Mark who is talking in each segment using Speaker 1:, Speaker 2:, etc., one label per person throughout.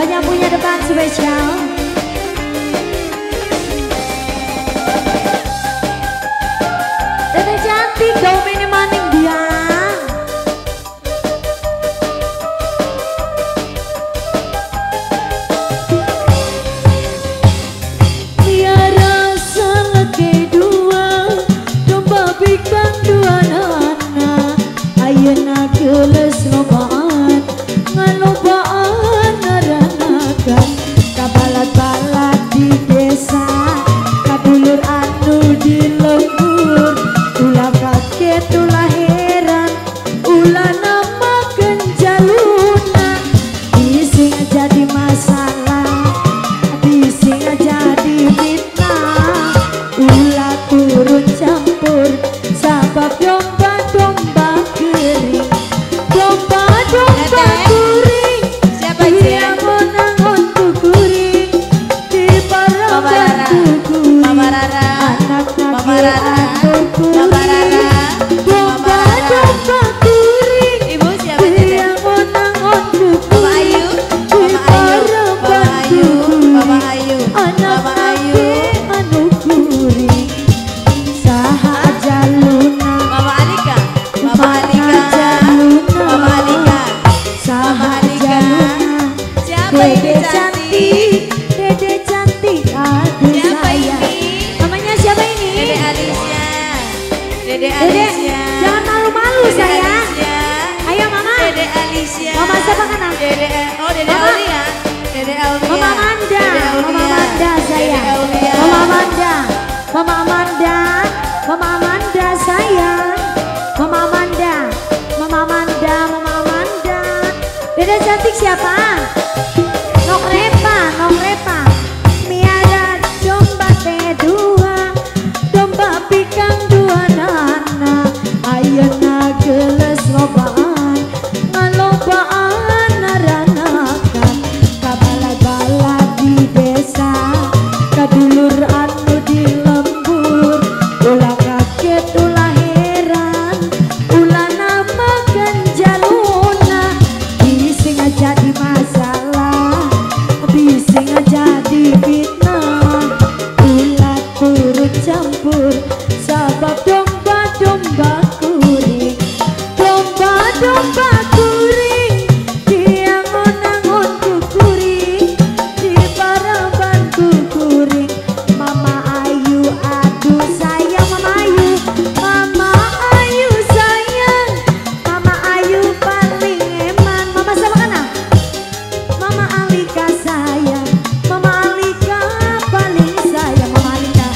Speaker 1: yang punya depan spesial. Dede cantik kau mene maning dia.
Speaker 2: Geles lobaan, ngalobaan naranakan kabalat-balat di desa, kadulur anu di lembur, ulah kaget ulah heran, ulah namakeun jaluna, bising jadi masalah, bising jadi fitnah, ulah turun campur sabab domba-domba kering. Domba kuring, siapa dia menangon kuring di paraban kuring.
Speaker 1: Mama Rara, Mama Rara, Mama Rara,
Speaker 2: Domba kuring,
Speaker 1: Ibu siapa
Speaker 2: dia menangon kuring di paraban kuring.
Speaker 1: Mama Ayu,
Speaker 2: Anak
Speaker 1: Mama Ayu,
Speaker 2: anu kuring, saha jaluna.
Speaker 1: Mama Alika, Mama Alika, Mama Alika, Mama Alika. Siapa ini
Speaker 2: Dede
Speaker 1: cantik?
Speaker 2: Dede cantik, aduh
Speaker 1: Siapa
Speaker 2: sayang.
Speaker 1: ini?
Speaker 2: Namanya siapa ini?
Speaker 1: Dede Alicia, Dede
Speaker 2: Dede,
Speaker 1: Alicia,
Speaker 2: jangan malu-malu
Speaker 1: Dede
Speaker 2: sayang.
Speaker 1: Alicia.
Speaker 2: Ayo mama.
Speaker 1: Dede Alicia.
Speaker 2: Mama siapa kan?
Speaker 1: Dede, oh Dede
Speaker 2: Mama.
Speaker 1: Aulia. Dede Aulia.
Speaker 2: Mama Amanda,
Speaker 1: Dede Aulia.
Speaker 2: Mama Amanda sayang.
Speaker 1: Dede Aulia.
Speaker 2: Mama Amanda, Mama Amanda, Mama Amanda sayang. Mama Amanda, Mama Amanda, Mama Amanda. Dede cantik siapa? Nok Repa, Nok Repa. Miara domba teh dua, domba pikang dua nana. Ayeuna geles lobaan, ngalobaan naranakan kabalat-balat di desa, kadulur anu di lembur, ulah kaget ulah heran, ulah namakeun jaluna, bising jadi masalah, bising jadi fitnah, ulah turut campur sabab domba-domba kuring, domba-domba kuring, dia ngonangon ku kuring, di paraban ku kuring. Mama Ayu, aduh sayang Mama Ayu, Mama Ayu sayang, Mama Ayu paling eman. Mama sama kana? Mama Alika sayang, Mama Alika paling sayang. Mama Alika,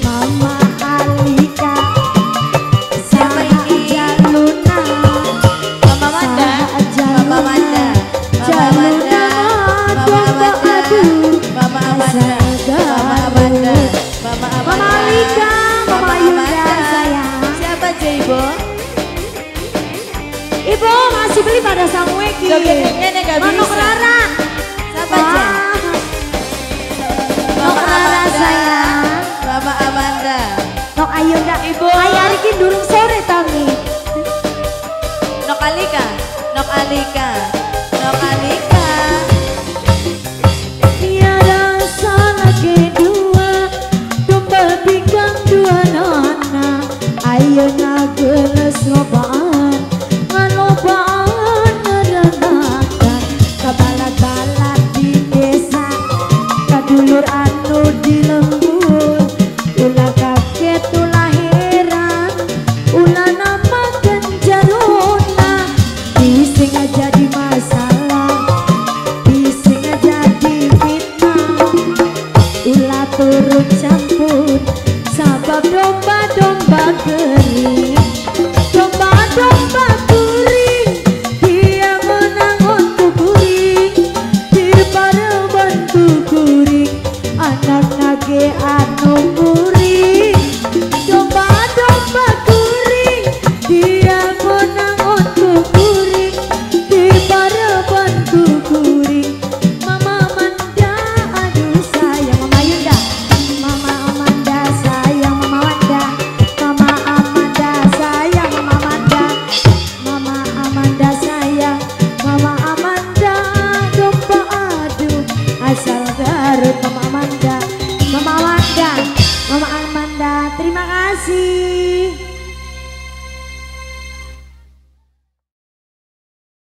Speaker 2: Mama Alika.
Speaker 1: Siapa ini?
Speaker 2: Jaluna,
Speaker 1: Mama Manda, Mama Manda, Mama Manda, Mama Amanda, Mama Amanda, Mama Amanda, Mama
Speaker 2: Mama
Speaker 1: Amanda,
Speaker 2: Alika, Mama Yunda sayang.
Speaker 1: Siapa aja Ibu?
Speaker 2: Ibu masih beli pada Samueki.
Speaker 1: Jogetnya nih gak
Speaker 2: Manuk
Speaker 1: bisa.
Speaker 2: Rara.
Speaker 1: Siapa aja?
Speaker 2: Nok Rara sayang.
Speaker 1: Mama Amanda.
Speaker 2: Nok Ayunda.
Speaker 1: Ibu.
Speaker 2: Ayah Ariki durung sore tami.
Speaker 1: Nok Alika, Nok Alika, Nok Alika.
Speaker 2: Tiada salah kedua, domba pikang dua nana. Ayeuna geles lobaan, ngalobaan naranakan kabalat-balat di desa, kadulur anu di lembur, ulah kaget ulah heran, ulah namakeun jaluna, bising jadi masalah, bising jadi fitnah, ulah turut campur sabab domba-domba kering, bareng Mama Amanda